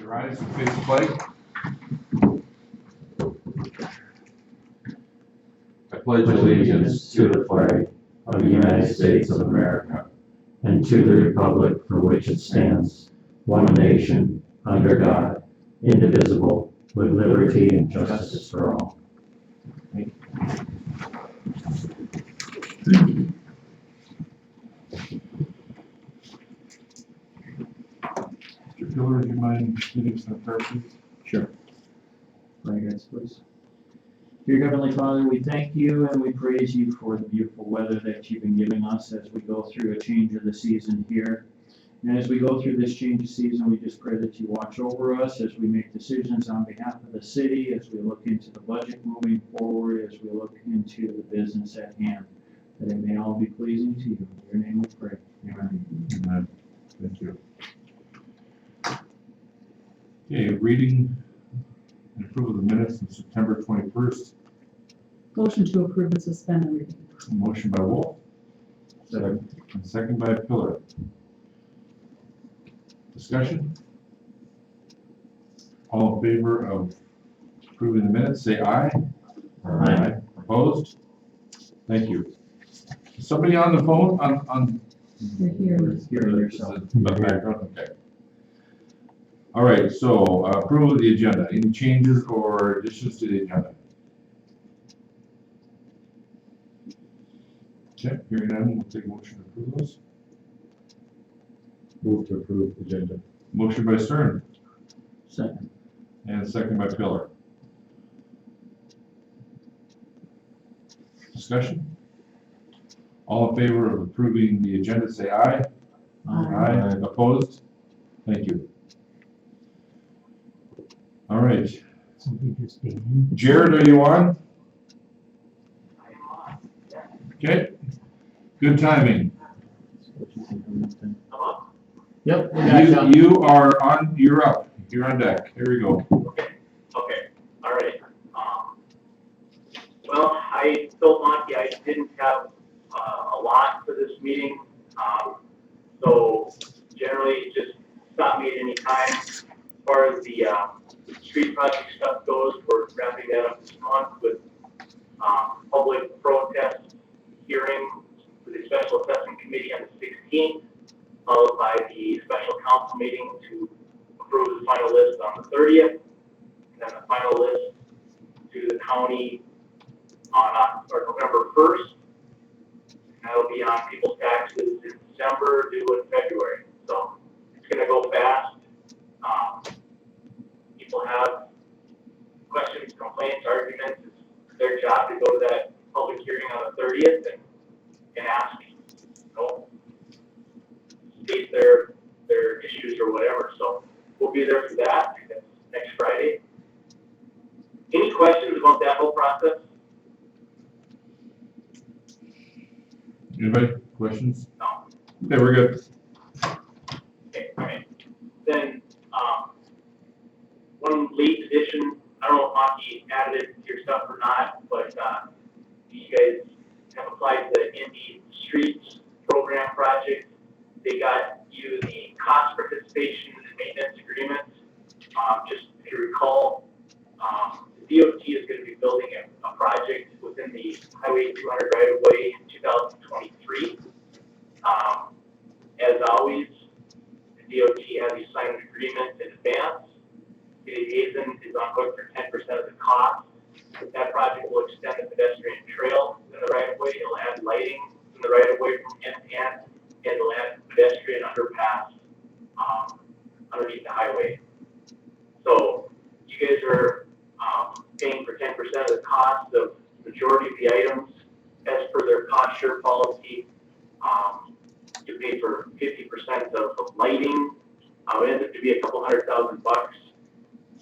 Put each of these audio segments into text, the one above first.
Rise and face the flag. I pledge allegiance to the flag of the United States of America and to the republic for which it stands, one nation, under God, indivisible, with liberty and justice for all. Mr. Pillar, would you mind leading us in a prayer, please? Sure. Pray, guys, please. Dear Heavenly Father, we thank you and we praise you for the beautiful weather that you've been giving us as we go through a change of the season here. And as we go through this change of season, we just pray that you watch over us as we make decisions on behalf of the city, as we look into the budget moving forward, as we look into the business at hand, that it may all be pleasing to you. In your name we pray. Amen. Amen. Thank you. Okay, reading and approval of the minutes on September 21st. Motion to approve and suspend the reading. Motion by Wolf. Second. And second by Pillar. Discussion? All in favor of approving the minutes, say aye. Aye. Opposed? Thank you. Somebody on the phone, on You're here. Hearing yourself. the background, okay. All right, so approval of the agenda. Any changes or additions to the agenda? Okay, hearing none, we'll take a motion to approve those. Move to approve the agenda. Motion by Stern Second. and second by Pillar. Discussion? All in favor of approving the agenda, say aye. Aye. Opposed? Thank you. All right. Jared, are you on? Okay. Good timing. Yep, we got you. You are on, you're up. You're on deck. Here we go. Okay, all right. Well, I told Monty I didn't have a lot for this meeting. So generally, just stop me at any time. As far as the street project stuff goes, we're wrapping that up this month with public protest hearing for the Special Assessment Committee on the 16th, followed by the special council meeting to approve the final list on the 30th, and then the final list to the county on November 1st. And that'll be on people's taxes in December, due in February. So it's gonna go fast. People have questions, complaints, arguments. It's their job to go to that public hearing on the 30th and ask, state their issues or whatever. So we'll be there for that. That's next Friday. Any questions about that whole process? Anybody? Questions? No. Okay, we're good. Okay, all right. Then, one late addition, I don't know if Monty added it to your stuff or not, but, you guys have applied to the Indy Streets Program project. They got you the cost participation and maintenance agreement. Just if you recall, the DOT is going to be building a project within the Highway 200 right of way in 2023. As always, the DOT has you sign an agreement in advance. Hazen is on hook for 10% of the cost. That project will extend the pedestrian trail in the right of way. It'll add lighting in the right of way from end to end, and it'll add pedestrian underpass underneath the highway. So you guys are paying for 10% of the cost of the majority of the items as per their cost share policy. You pay for 50% of lighting. It ends up to be a couple $100,000.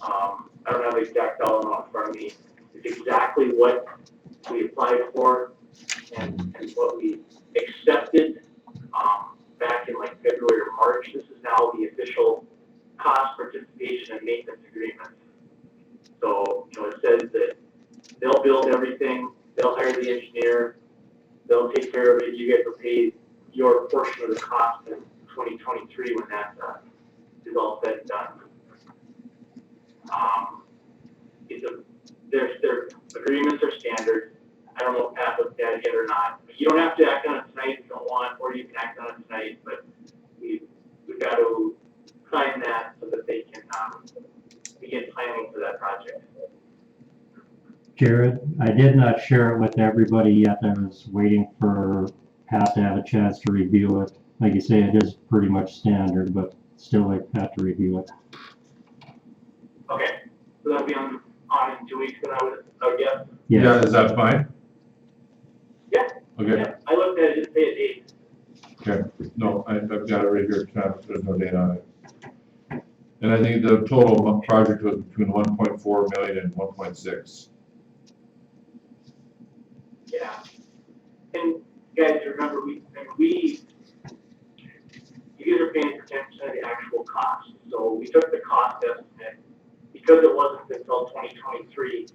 I don't have the exact dollar amount in front of me. It's exactly what we applied for and what we accepted back in like February or March. This is now the official cost participation and maintenance agreement. So, it says that they'll build everything, they'll hire the engineer, they'll take care of it. You guys will pay your portion of the cost in 2023 when that is all said and done. It's a, their agreements are standard. I don't know if Pat looked at it yet or not, but you don't have to act on it tonight if you don't want, or you can act on it tonight, but we've got to sign that so that they can, begin planning for that project. Jared, I did not share it with everybody yet. I was waiting for Pat to have a chance to review it. Like you say, it is pretty much standard, but still like Pat to review it. Okay, so that'll be on in 2 weeks, then I would guess. Yes. Yeah, is that fine? Yeah. Okay, Yeah, I looked at it, it didn't say a date. okay, no, I've got it right here, there's no date on it. And I think the total project was between 1.4 million and 1.6. Yeah. And guys, remember, you guys are paying for 10% of the actual cost. So we took the cost estimate, because it wasn't until 2023,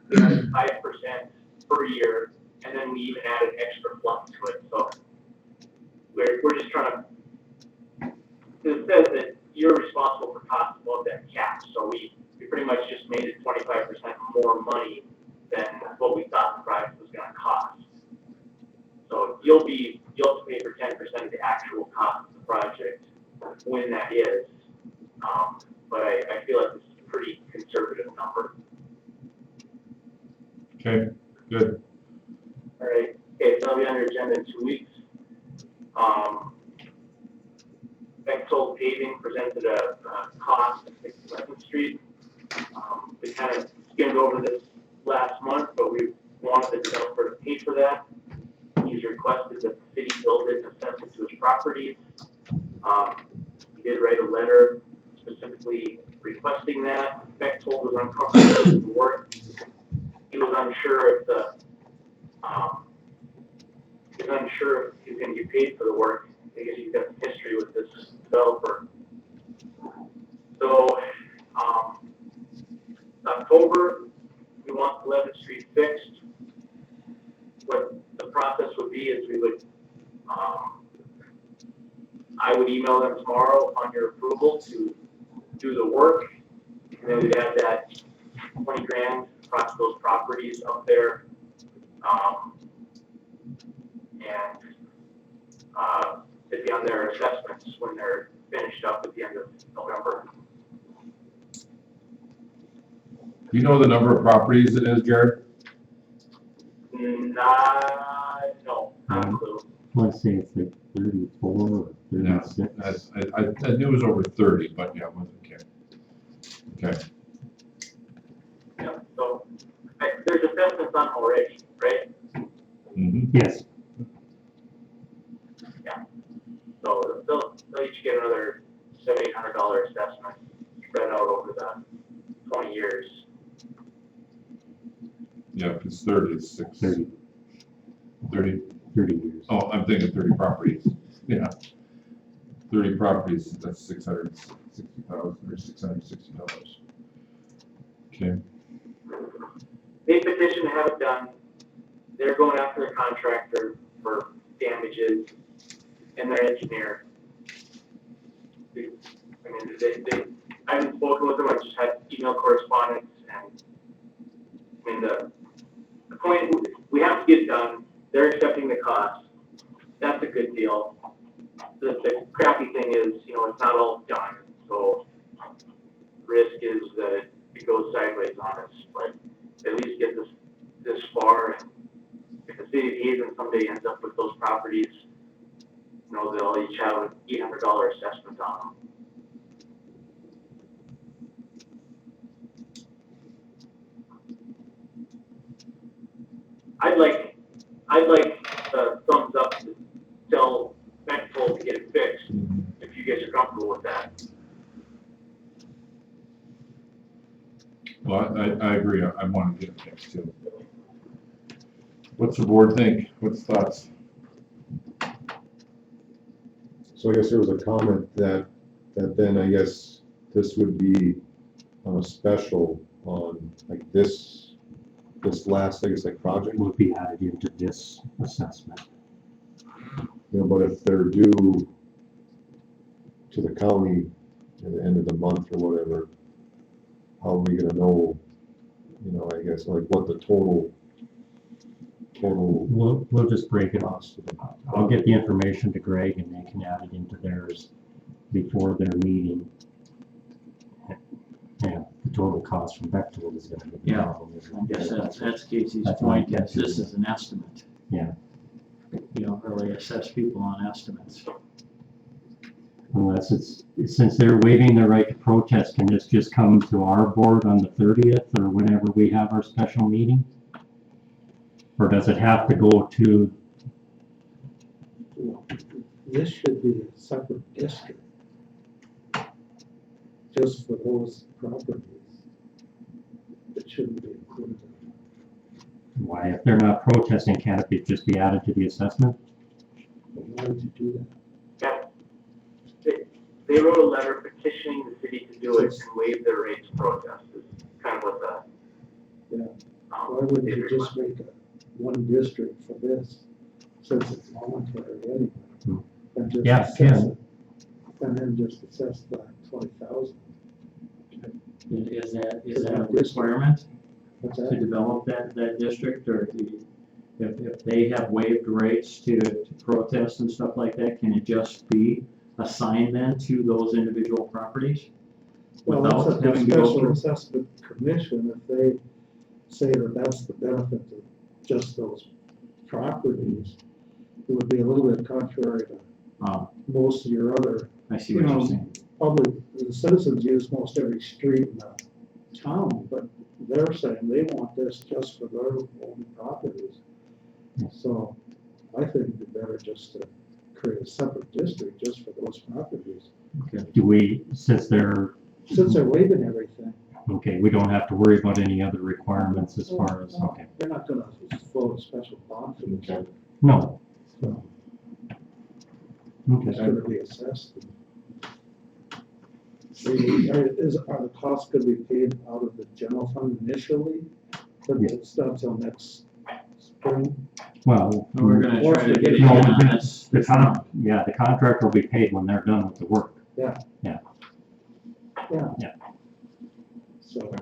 we added 5% per year, and then we even added extra fluff to it. So we're just trying to, it says that you're responsible for costs above that cap. So we pretty much just made it 25% more money than what we thought the project was gonna cost. So you'll have to pay for 10% of the actual cost of the project when that is. But I feel like this is a pretty conservative number. Okay, good. All right. Okay, so I'll be on your agenda in 2 weeks. Bechtold Paving presented a cost at 6th Street. We kind of skimmed over this last month, but we wanted the developer to pay for that. He's requested that the city build it and assess it to his properties. He did write a letter specifically requesting that. Bechtold was uncomfortable with the work. He was unsure if he was going to get paid for the work because he's got some history with this developer. So, October, we want 11th Street fixed. What the process would be is we would, I would email them tomorrow upon your approval to do the work. And then we'd add that 20 grand across those properties up there. It'd be on their assessments when they're finished up at the end of November. Do you know the number of properties it is, Jared? No, not a clue. Let's say it's like 34 or No, 36. I knew it was over 30, but yeah, it wasn't, okay. Okay, Yeah, so there's assessments on already, right? Yes. So they'll each get another $700-800 assessment spread out over the 20 years. yeah, if it's 30, it's 6. 30. 30, 30 years. oh, I'm thinking 30 properties, yeah. 30 properties, that's $660,000 or $660. Okay, They petition to have it done. They're going after the contractor for damages and their engineer. I haven't spoken with them, I just had email correspondence, and I mean, the point, we have to get it done. They're accepting the cost. That's a good deal. The crappy thing is, it's not all done, so risk is that it goes sideways on us, but at least get this far. And if the city of Hazen someday ends up with those properties, they'll each have an $800 assessment on them. I'd like the thumbs up to tell Bechtold to get it fixed, if you guys are comfortable with that. well, I agree, I want to get it fixed too. What's the board think? What's thoughts? So I guess there was a comment that then I guess this would be on a special on like this last, I guess, like project. Will be added into this assessment. But if they're due to the county at the end of the month or whatever, how how are we gonna know, I guess, like what the total We'll just break it off. cost of it? I'll get the information to Greg and they can add it into theirs before their meeting. Yeah, the total cost from Bechtold is gonna be the Yeah. problem. isn't I it? guess that's Casey's That's point, my is this is an estimate. Yeah. You don't really assess people on estimates. Unless since they're waiving their right to protest, can this just come to our board on the 30th or whenever we have our special meeting? Or does it have to go to, This should be a separate district. Just for those properties. It shouldn't be included. why, if they're not protesting, can't it just be added to the assessment? But why would you do that? They wrote a letter petitioning the city to do it and waive their rates protest, is kind of what the. Yeah. Why wouldn't you just make one district for this, since it's voluntary anyway? Hmm. And just Yeah, assess can. it, and then just assess that 20,000. Is that a requirement What's to that? develop that district, or if they have waived rates to protest and stuff like that, can it just be assigned then to those individual properties? Well, that's Without up to having to go special through? assessment commission, if they say that that's the benefit of just those properties, it would be a little bit contrary to most of your other I see what you're saying. public, the citizens use most every street in the town, but they're saying they want this just for their own properties. So I think it'd be better just to create a separate district just for those properties. Do we, since they're, Since they're waiving everything, okay, we don't have to worry about any other requirements as far as, okay. they're not gonna float a special bond for the No, so okay. it's gonna be assessed. Are the costs gonna be paid out of the general fund initially, but Yeah. it's not till next spring? Well, We're gonna try to get it No, on this. the contract will be paid when they're done with the work. Yeah. Yeah. Yeah. Yeah. So,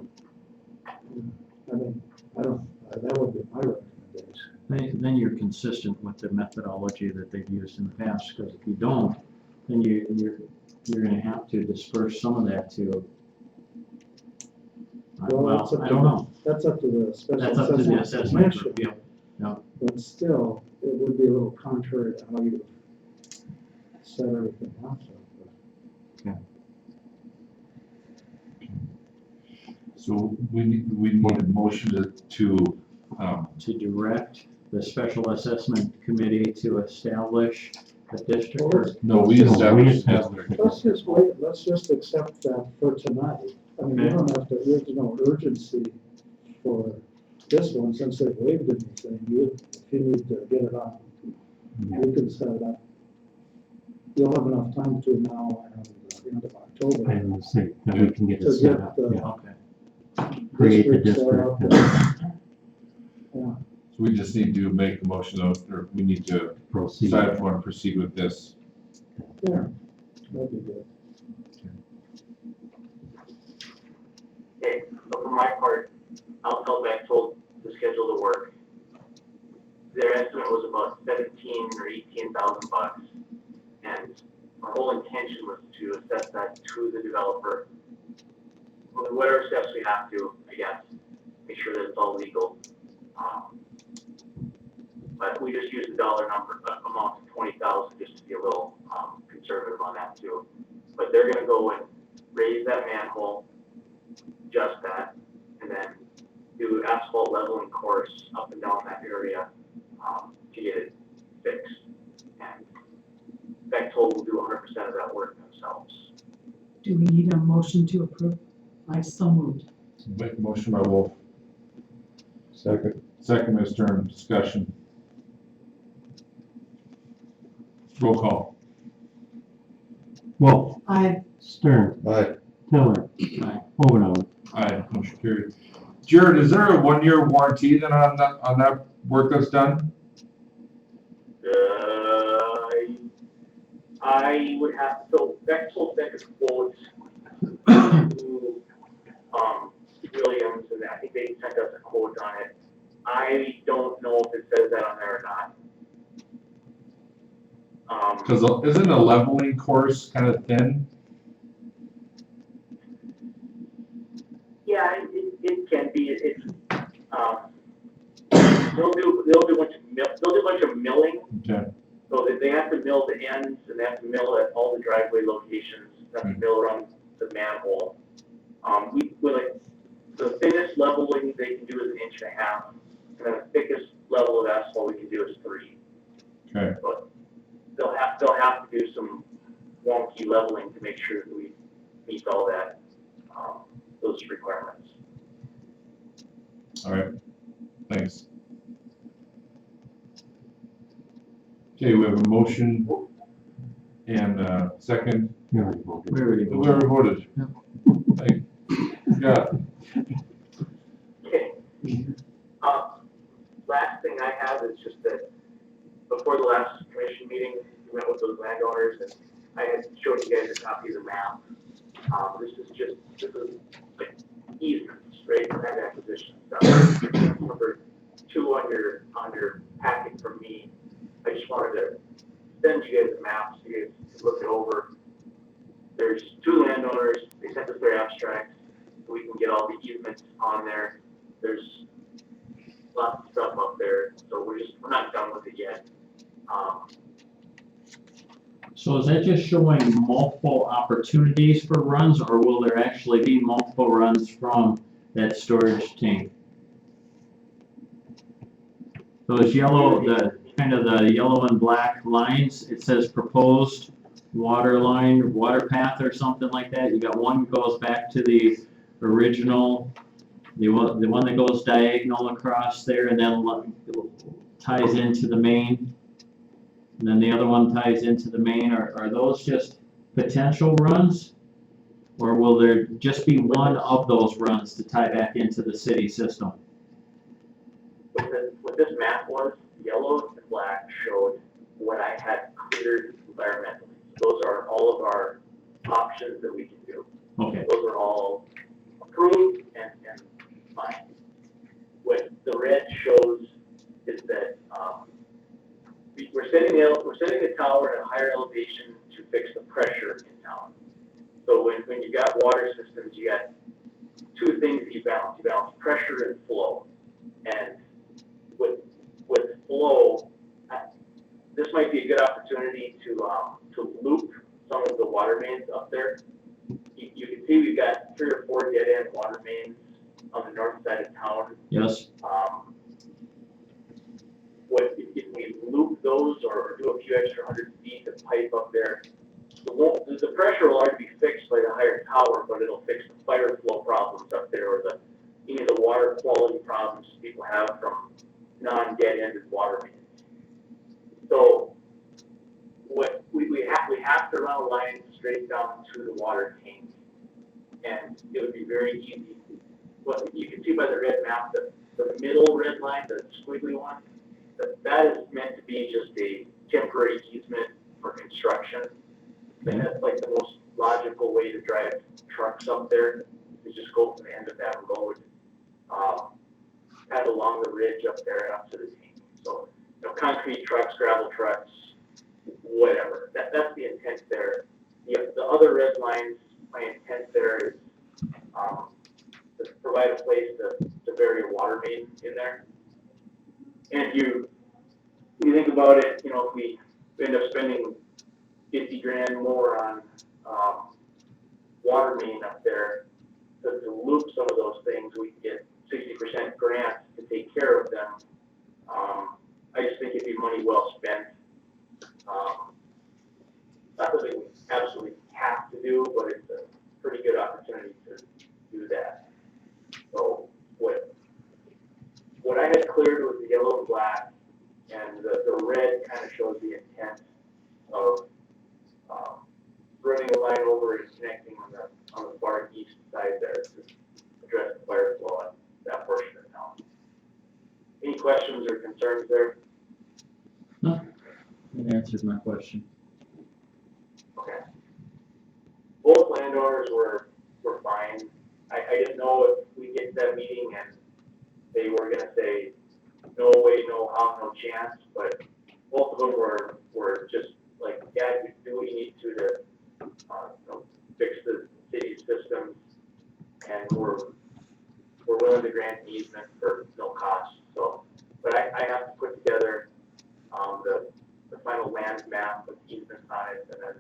I mean, that would be my recommendation. Then you're consistent with the methodology that they've used in the past, because if you don't, then you're gonna have to disperse some of that to, well, that's up I to don't know. That's up to the special That's up to the assessment commission, group, yeah. but still, it would be a little contrary to how you set everything up. So we need a motion to, To direct the special assessment committee to establish a district, or no, we No, established. Let's just wait, let's just accept that for tonight. I mean, you Okay. don't have to, there's no urgency for this one, since they waived anything, if you need to get it on, Yeah. you can set it up. You'll have enough time between now and the end of October. I will say that we can get it To set get up, the yeah. okay. Create the district set up. district, Yeah, So we just need to make the motion, or we need to proceed. decide if we want to proceed with this. yeah, that'd be good. Okay, so for my part, I'll tell Bechtold to schedule the work. Their estimate was about 17 or 18,000 bucks, and our whole intention was to assess that to the developer. With whatever steps we have to, I guess, make sure that it's all legal. But we just used the dollar number, amount of 20,000, just to be a little conservative on that too. But they're gonna go and raise that manhole, just that, and then do asphalt leveling course up and down that area to get it fixed. And Bechtold will do 100% of that work themselves. Do we need a motion to approve? I so moved. Make a motion by Wolf, Second. second by Stern, discussion. Roll call. Wolf, I, Stern, Aye. Tiller, Aye. Omenauer. Aye, motion carried. Jared, is there a 1-year warranty then on that work that's done? I would have, so Bechtold sent a quote to sent us a quote on it. I don't know if it says that on there or not. Cause isn't a leveling course kind of thin? Yeah, it can be, they'll do a bunch of milling. Okay, So they have to mill the ends and they have to mill at all the driveway locations, they have to mill around the manhole. With like, the thinnest leveling they can do is 1.5 inches, and then the thickest level of asphalt we can do is 3. okay, But they'll have to do some wonky leveling to make sure that we meet all that, those requirements. all right, thanks. Okay, we have a motion and a second. You already voted. We already We already voted. Thank- Yeah, Okay. Last thing I have is just that before the last commission meeting, we met with those landowners and I had showed you guys a copy of the map. This is like easements, right, land acquisition stuff. Number 2 on your packet from me. I just wanted to send you guys the map so you guys can look it over. There's 2 landowners, they sent us their abstracts, so we can get all the easements on there. There's lots of stuff up there, so we're not done with it yet. So is that just showing multiple opportunities for runs, or will there actually be multiple runs from that storage tank? Those yellow, the kind of the yellow and black lines, it says proposed water line, water path or something like that. You got one goes back to the original, the one that goes diagonal across there and then ties into the main. And then the other one ties into the main. Are those just potential runs? Or will there just be one of those runs to tie back into the city system? What this map was, yellow and black showed what I had cleared environmentally. Those are all of our options that we can do. Okay, Those are all approved and fine. What the red shows is that we're setting the tower at a higher elevation to fix the pressure in town. So when you got water systems, you got 2 things that you balance. You balance pressure and flow. And with flow, this might be a good opportunity to loop some of the water mains up there. You can see we've got 3 or 4 dead end water mains on the north side of town. yes, If we loop those or do a few extra 100 feet of pipe up there, the pressure will already be fixed by the higher tower, but it'll fix the fire flow problems up there or any of the water quality problems people have from non-dead-ended water mains. So what we have to run a line straight down to the water tank, and it would be very easy. What you can see by the red map, the middle red line, the squiggly one, that is meant to be just a temporary easement for construction. And that's like the most logical way to drive trucks up there, is just go from the end of that road, kind of along the ridge up there and up to the tank. So, concrete trucks, gravel trucks, whatever. That's the intent there. The other red lines, my intent there is to provide a place to bury a water main in there. And you think about it, if we end up spending 50 grand more on water main up there, to loop some of those things, we can get 60% grants to take care of them. I just think it'd be money well spent. Not something we absolutely have to do, but it's a pretty good opportunity to do that. So what I had cleared was the yellow and black, and the red kind of shows the intent of running a line over and connecting on the far east side there to address the fire flow at that portion of town. Any questions or concerns there? that answers my question. Okay. Both landowners were fine. I didn't know if we get to that meeting and they were gonna say, no way, no how, no chance, but both of them were just like, yeah, you do what you need to, you know, fix the city's systems, and we're willing to grant an easement for no cost, so, but I have to put together, the final land map with easements on it, and then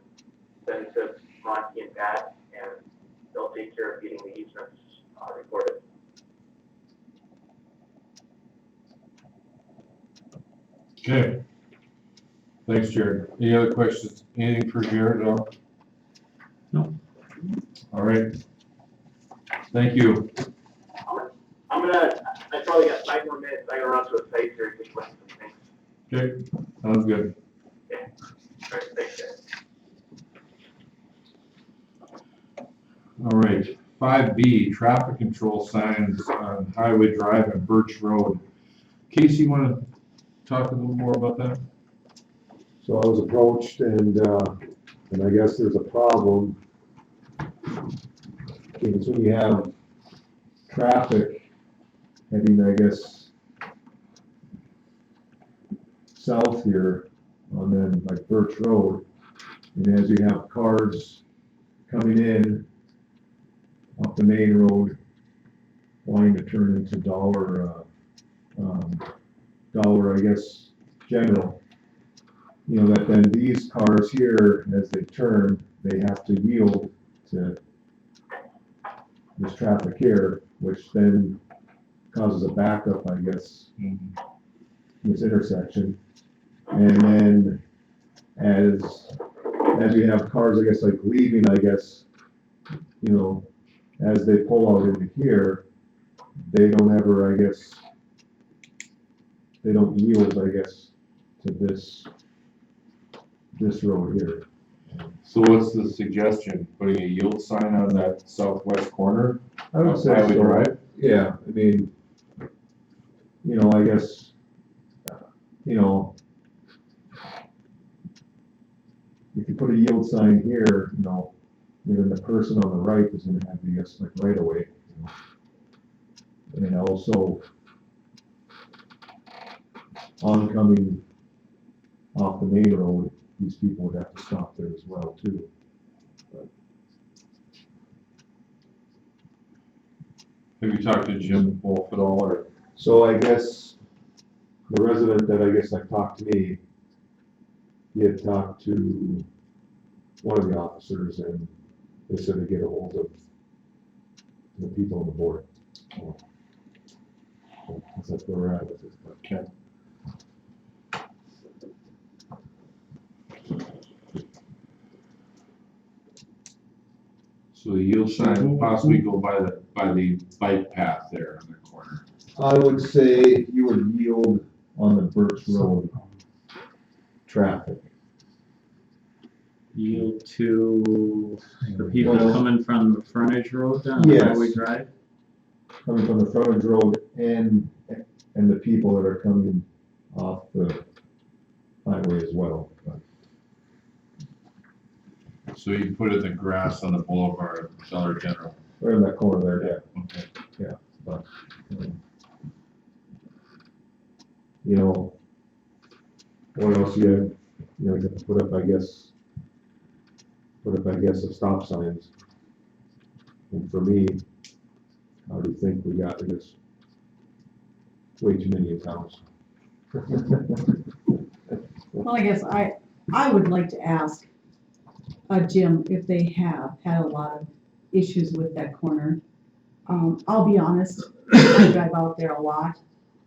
send it to Monty and Pat, and they'll take care of getting the easements, recorded. Okay. Thanks, Jared. Any other questions? Anything for Jared at all? No. All right. Thank you. I probably got 5 more minutes, I gotta run to a site here and explain some things. Okay, sounds good. All right, thanks, guys. All right, 5B, traffic control signs on Highway Drive and Birch Road. Casey, you want to talk a little more about that? So I was approached and I guess there's a problem. Because when you have traffic heading, I guess, south here on then like Birch Road, and as you have cars coming in off the main road, wanting to turn into Dollar, I guess, General, you know, that then these cars here, as they turn, they have to yield to this traffic here, which then causes a backup, I guess, in this intersection. And then as you have cars, I guess, like leaving, I guess, you know, as they pull out into here, they don't ever, I guess, they don't yield, I guess, to this road here. So what's the suggestion? Putting a yield sign on that southwest corner? I would say Highway so. Drive? Yeah, I mean, you know, I guess, you know, if you put a yield sign here, you know, then the person on the right is gonna have, I guess, like right away. You know. And also, oncoming off the main road, these people would have to stop there as well too. Have you talked to Jim Wolf at all, or? So I guess the resident that I guess like talked to me, he had talked to one of the officers and they said to get a hold of the people on the board. So that's where we're at with this. Okay. So the yield sign possibly go by the bike path there on the corner. I would say you would yield on the Birch Road traffic. Yield to the people Well, coming from the frontage road down Yes. Highway Drive? Coming from the frontage road and the people that are coming off the highway as well. But So you put it in the grass on the boulevard, Dollar General. right in that corner there, Okay. yeah. But, you know, what else you have to put up, I guess, the stop signs. And for me, I already think we got this way too many in town. Well, I guess I would like to ask Jim if they have had a lot of issues with that corner. I'll be honest, I drive out there a lot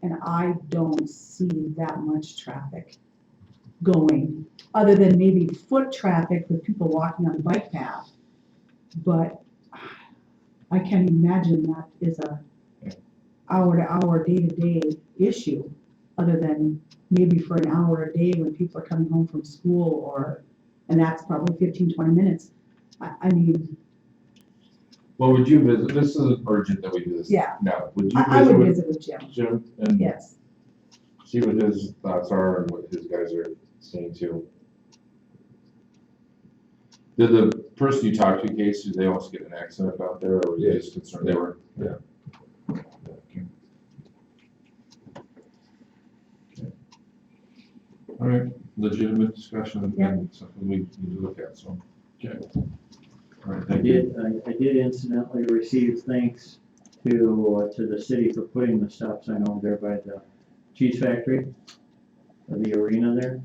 and I don't see that much traffic going, other than maybe foot traffic with people walking on the bike path. But I can't imagine that is a hour-to-hour, day-to-day issue, other than maybe for an hour a day when people are coming home from school and that's probably 15, 20 minutes. I mean, Well, would you visit, this is urgent that we do this Yeah. now. Would you I visit would with visit with Jim, Jim and yes. see what his thoughts are and what his guys are saying too? Did the person you talked to, Casey, did they also get an accident out there, or were you just concerned they were? Yeah. Okay. legitimate discussion Yeah. and something we need to look at, so. Okay. All right, I thank you. I did incidentally receive thanks to the city for putting the stop sign over there by the cheese factory, or the arena there.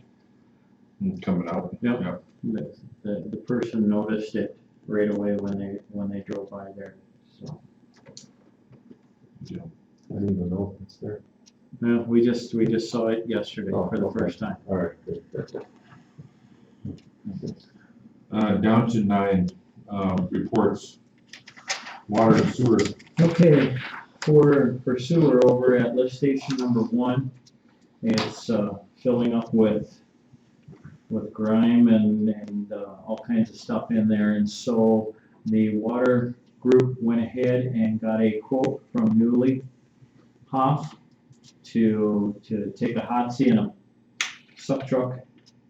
Coming out. Yep. Yeah. The person noticed it right away when they drove by there, so. Yeah. I didn't even know if it's there. Well, we just saw it yesterday Oh, for the okay. first time. All right, good. Down to 9, reports, water and sewer. Okay, for sewer over at lift station number 1, it's filling up with grime and all kinds of stuff in there. And so the water group went ahead and got a quote from Newly Hoff to take a hot seat and a suck truck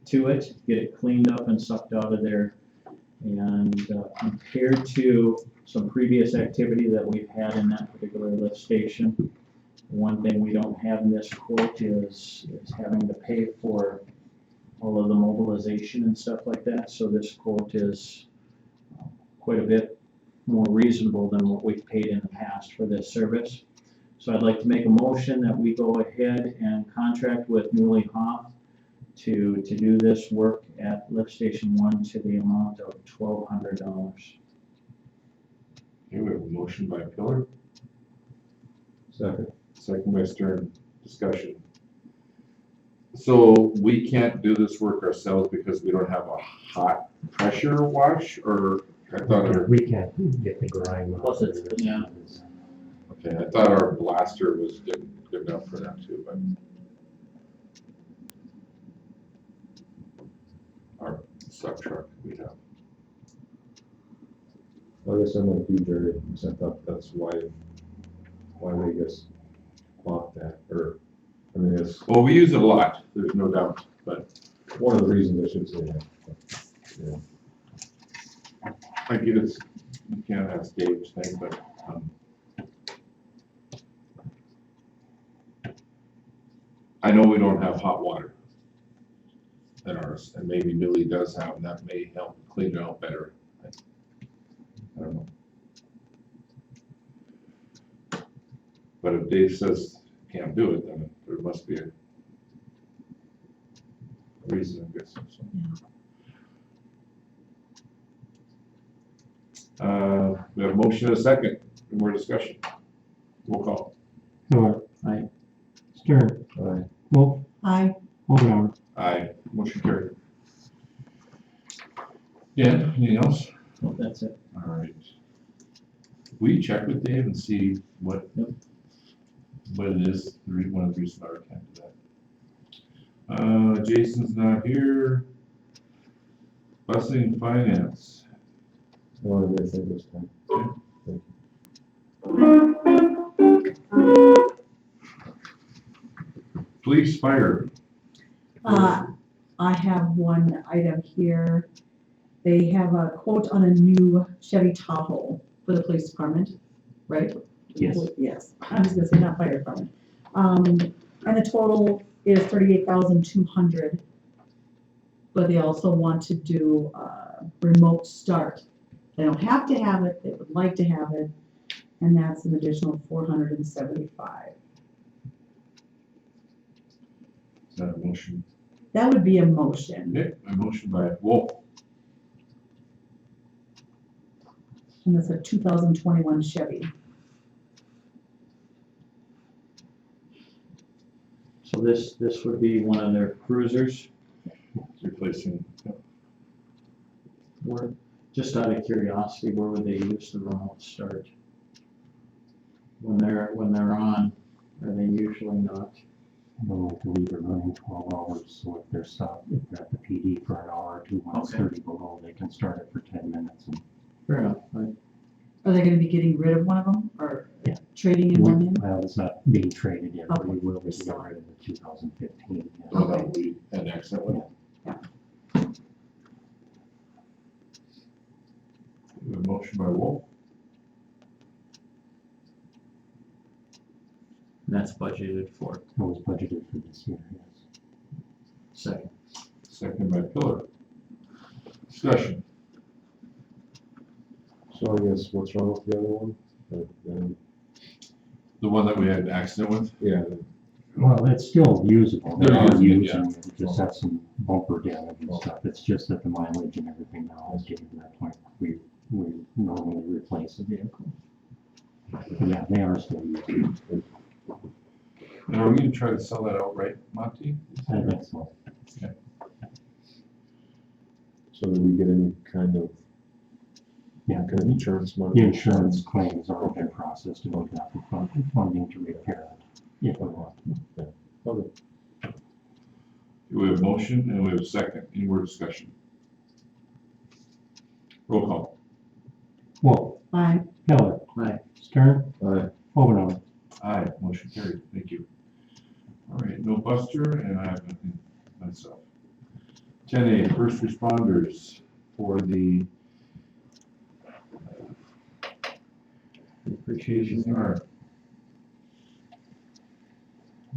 to it, get it cleaned up and sucked out of there. And compared to some previous activity that we've had in that particular lift station, one thing we don't have in this quote is having to pay for all of the mobilization and stuff like that. So this quote is quite a bit more reasonable than what we've paid in the past for this service. So I'd like to make a motion that we go ahead and contract with Newly Hoff to do this work at lift station 1 to the amount of $1,200. Okay, we have a motion by Pillar, Second. second by Stern, discussion. So we can't do this work ourselves because we don't have a hot pressure wash, or I thought our, We can't get the grime out. Plus it's- yeah. okay, I thought our blaster was good enough for that too, but. Our suck truck we have. I guess I'm like you, Jerry, because I thought that's why they just bought that, or, I mean, it's Well, we use it a lot, there's no doubt, but one of the reasons I should say that. Yeah. I get it, you can't ask Dave's thing, but, I know we don't have hot water in ours, and maybe Newly does have, and that may help clean it out better. I don't know. But if Dave says can't do it, then there must be a reason, I guess. So. We have a motion and a second, any more discussion? Roll call. Miller. Aye. Stern. Aye. Wolf. Aye. Omenauer. Aye, motion carried. Dan, anything else? Well, that's it. All right. Will you check with Dave and see what it is, one of the reasons I can't do that. Jason's not here. Busing finance. A lot of this thing this time. Police, fire. I have one item here. They have a quote on a new Chevy Tahoe for the police department, right? Yes. Yes, I was gonna say not fire department. And the total is $38,200. But they also want to do remote start. They don't have to have it, they would like to have it, and that's an additional $475. Is that a motion? That would be a motion, Okay, a motion by Wolf, and that's a 2021 Chevy. So this would be one of their cruisers. replacing. Where, just out of curiosity, where would they use the remote start? When they're on, are they usually not? They'll like to leave it running 12 hours, so if they're stopped, if they're at the PD for an hour or two, when it's Okay. 30 below, they can start it for 10 minutes. And Fair enough, right? Are they gonna be getting rid of one of them, or Yeah. trading in one in? Well, it's not being traded yet, but we will be Okay. getting rid of the 2015. yeah. So that would be an excellent one. We have a motion by Wolf, And that's budgeted for. It was budgeted for this year, yes. Second. second by Pillar. Discussion. So I guess what's wrong with the other one? The one that we had an accident with? Yeah, Well, it's still usable. They're They are using it, using yeah. it. It just has some bumper damage and stuff. It's just that the mileage and everything now is getting to that point. We normally replace the vehicle. But yeah, they are still using it. And are we gonna try to sell that outright, Monty? I think so. so did we get any kind of Yeah, insurance money? the insurance claims are been processed to go back for funding to repair it if we want to. Okay. We have a motion and we have a second. Any more discussion? Roll call. Wolf, Aye. Pillar. Aye. Stern. Aye. Omenauer. Aye, motion carried. Thank you. All right, no Buster, and I have nothing myself. 10A, first responders for the appreciation hour.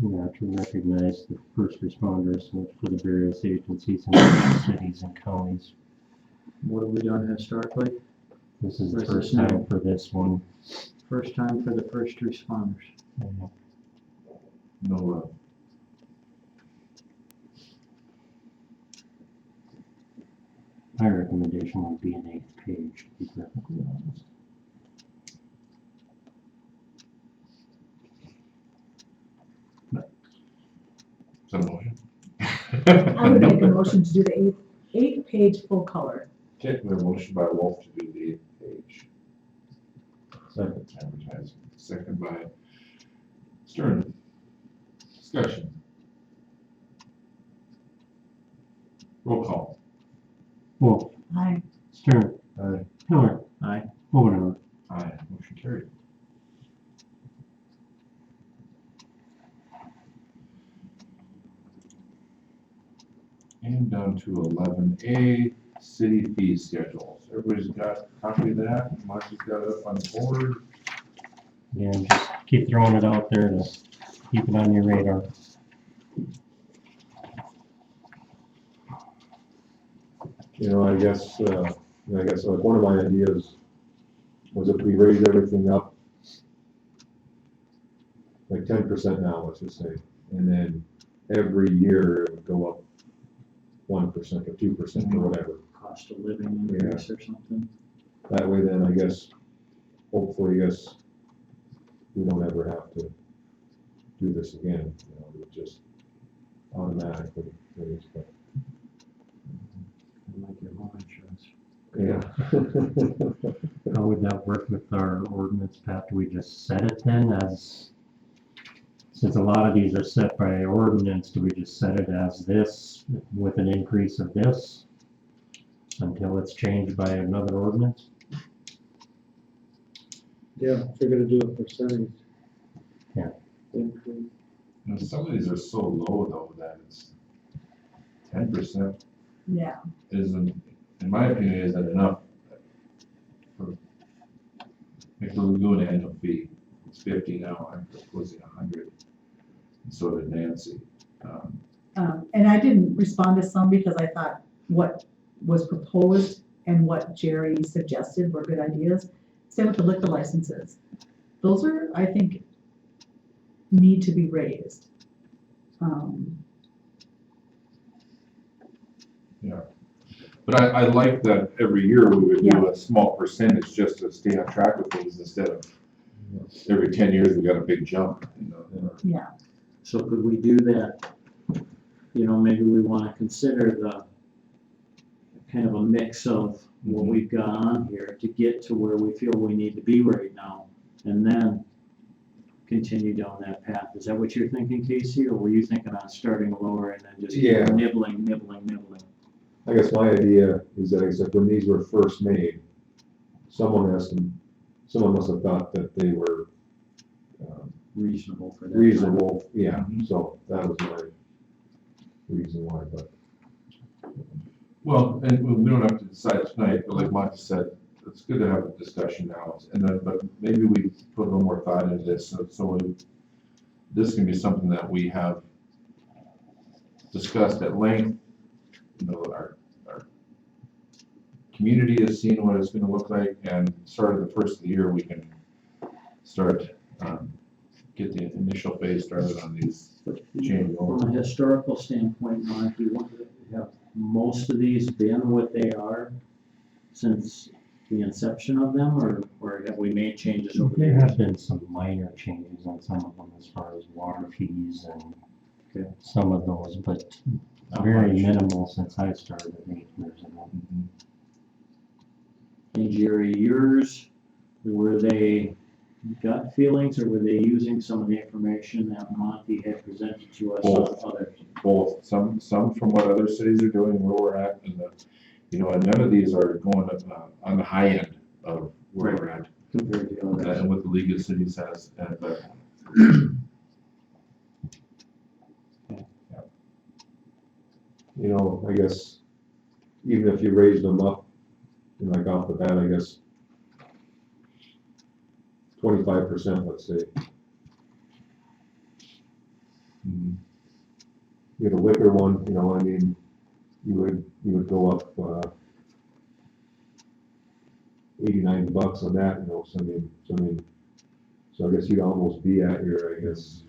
Yeah, to recognize the first responders for the various agencies in cities and counties. What have we done historically? This is the This first is new. time for this one. First time for the first responders. No, My recommendation would be an 8th page, to be perfectly honest. is that a motion? I would make a motion to do the eight-page full color. Okay, we have a motion by Wolf to do the 8th page. Second. Advertising, second by Stern. Discussion. Roll call. Wolf, Aye. Stern. Aye. Pillar. Aye. Omenauer. Aye, motion carried. And down to 11A, city fee schedules. Everybody's got a copy of that. Marcy's got it up on the board. Yeah, just keep throwing it out there to keep it on your radar. I guess like one of my ideas was if we raise everything up like 10% now, let's just say, and then every year it would go up 1% or 2% or whatever. Cost of living increase or something. That way then I guess, hopefully, we don't ever have to do this again, it just automatically raise, but. Like your home insurance. Yeah. How would that work with our ordinance, Pat? Do we just set it then as, since a lot of these are set by ordinance, do we just set it as this with an increase of this until it's changed by another ordinance? Yeah, if you're gonna do a percentage. Yeah. Increase. And some of these are so low though that it's 10% Yeah. isn't, in my opinion, isn't enough. If we're doing an annual fee, it's 50 now, I'm proposing 100. And so did Nancy. And I didn't respond to some because I thought what was proposed and what Jerry suggested were good ideas. Same with the liquor licenses. Those are, I think, need to be raised. Yeah. But I like that every year we would do a small percentage just to stay on track with things instead of every 10 years we got a big jump. Yeah. So could we do that? Maybe we wanna consider the kind of a mix of what we've got on here to get to where we feel we need to be right now, and then continue down that path. Is that what you're thinking, Casey, or were you thinking on starting lower and then just Yeah. nibbling? I guess my idea is that, except when these were first made, someone must have thought that they were Reasonable for that. reasonable, yeah, so that was my reason why, but. Well, and we don't have to decide tonight, but like Monty said, it's good to have a discussion now. And then, but maybe we put a little more thought into this, so this can be something that we have discussed at length our community is seeing what it's gonna look like, and sort of the first of the year, we can start, get the initial phase started on these change From orders. a historical standpoint, Monty, have most of these been what they are since the inception of them, or have we made changes over the There years? have been some minor changes on some of them as far as water fees and some of those, but Not very much. minimal since I started 8 years ago. And Jerry, yours, were they gut feelings, or were they using some of the information that Monty had presented to us on Both. others? Both, some from what other cities are doing, where we're at, and and none of these are going on the high end of where we're at, Compared to others? and what the League of Cities has, and, I guess, even if you raised them up, like off the bat, I guess, 25%, let's say. Mhm. You get a liquor one, you would go up, $89 on that, so I guess you'd almost be at your, I guess,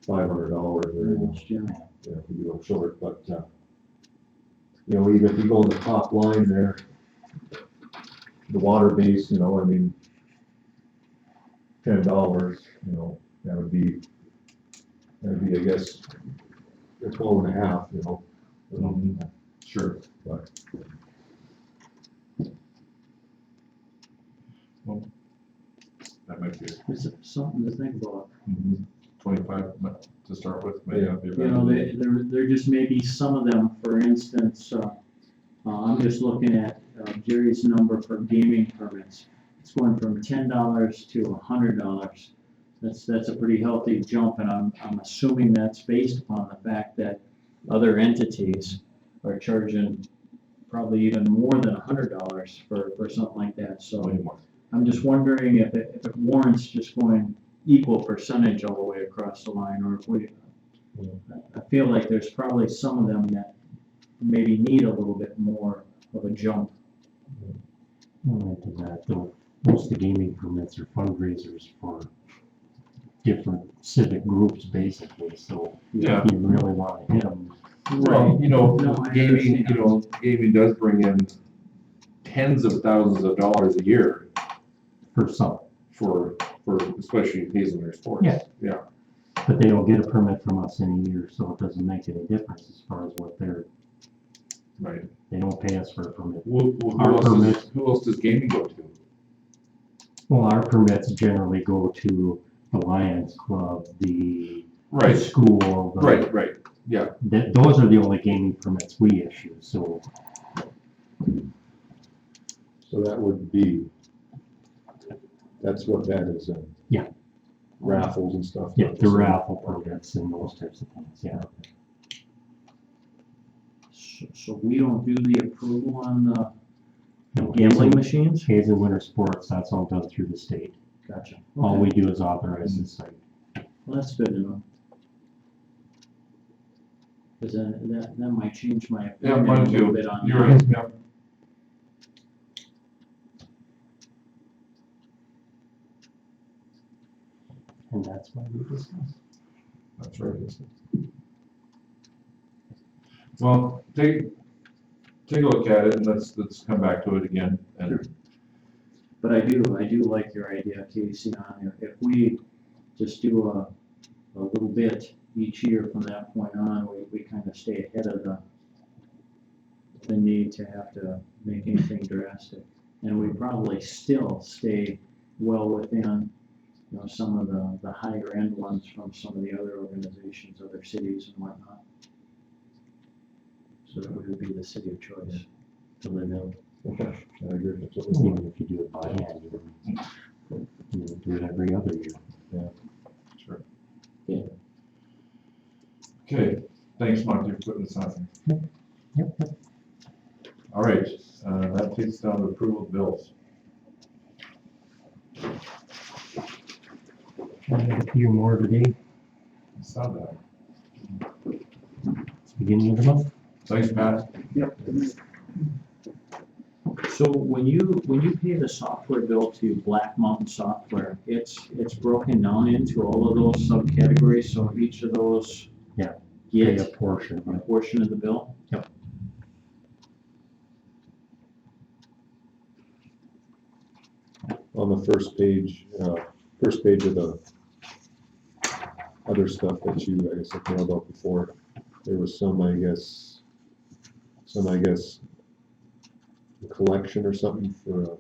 $500 or, Almost, yeah. if you go short, but, even if you go on the top line there, the water base, $10, that'd be, I guess, a 12.5, Sure. but. That might be It's something to think about. 25 to start with, may not be a bad You know, idea. there just may be some of them, for instance, I'm just looking at Jerry's number for gaming permits. It's going from $10 to $100. That's a pretty healthy jump, and I'm assuming that's based upon the fact that other entities are charging probably even more than $100 for something like that, so. Way more. I'm just wondering if it warrants just going equal percentage all the way across the line, or if I feel like there's probably some of them that maybe need a little bit more of a jump. Well, to that, though, most of the gaming permits are fundraisers for different civic groups, basically, so Yeah. if you really want to hit them, Well, No, I gaming, understand. gaming does bring in tens of thousands of dollars a year for some, for especially Hazen or sports. Yeah. Yeah. but they don't get a permit from us in a year, so it doesn't make any difference as far as what Right. they don't pay us for a permit. Who else does gaming go to? Well, our permits generally go to the Lions Club, the Right, school. right, yeah. Those are the only gaming permits we issue, so So that would be, that's what that is, Yeah. raffles and stuff. yeah, the raffle permits and those types of things, yeah. So we don't do the approval on the No, gambling machines? Hazen Winter Sports, that's all done through the state. Gotcha. All Okay. we do is authorize the site. Well, that's good to know. Because that might change my Yeah, opinion a mine little too. bit on You're that. right, yeah. And that's why we discuss. That's right. Well, take a look at it, and let's come back to it again, and But I do like your idea, Casey, on if we just do a little bit each year from that point on, we kind of stay ahead of the need to have to make anything drastic. And we probably still stay well within, some of the higher end ones from some of the other organizations, other cities and whatnot. So that we would be the city of choice to live in. Okay, I agree. That's what we want. Even if you do it by hand, you do it every other year. sure. Yeah. Okay, thanks, Monty, for putting this on. Yep. All right, that takes down the approval of bills. I got a few more today, I saw that. it's the beginning of the month. Thanks, Pat. Yep. So when you pay the software bill to Black Mountain Software, it's broken down into all of those subcategories, so each of those Yeah. Pay get a portion, a right? portion of the bill? On the first page of the other stuff that you, I guess, I know about before, there was some, I guess, collection or something for,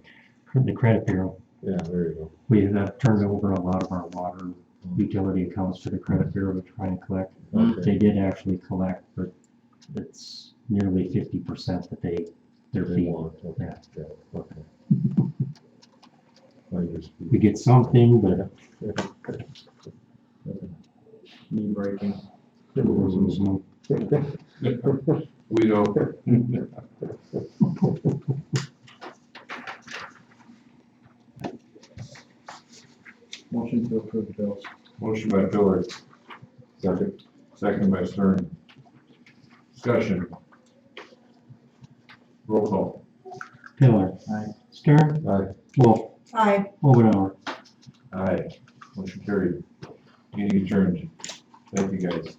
The credit bureau, yeah, there you go. we have turned over a lot of our water utility accounts to the credit bureau to try and collect. Okay. They did actually collect, but it's nearly 50% that they're They fee. want, okay, Yeah. yeah, okay. I just- We get something, but Knee breaking. We don't. Motion to approve the bills. Motion by Pillar, Second. second by Stern. Discussion. Roll call. Pillar. Aye. Stern. Aye. Wolf. Aye. Omenauer. Aye. Motion carried. Meeting adjourned. Thank you, guys.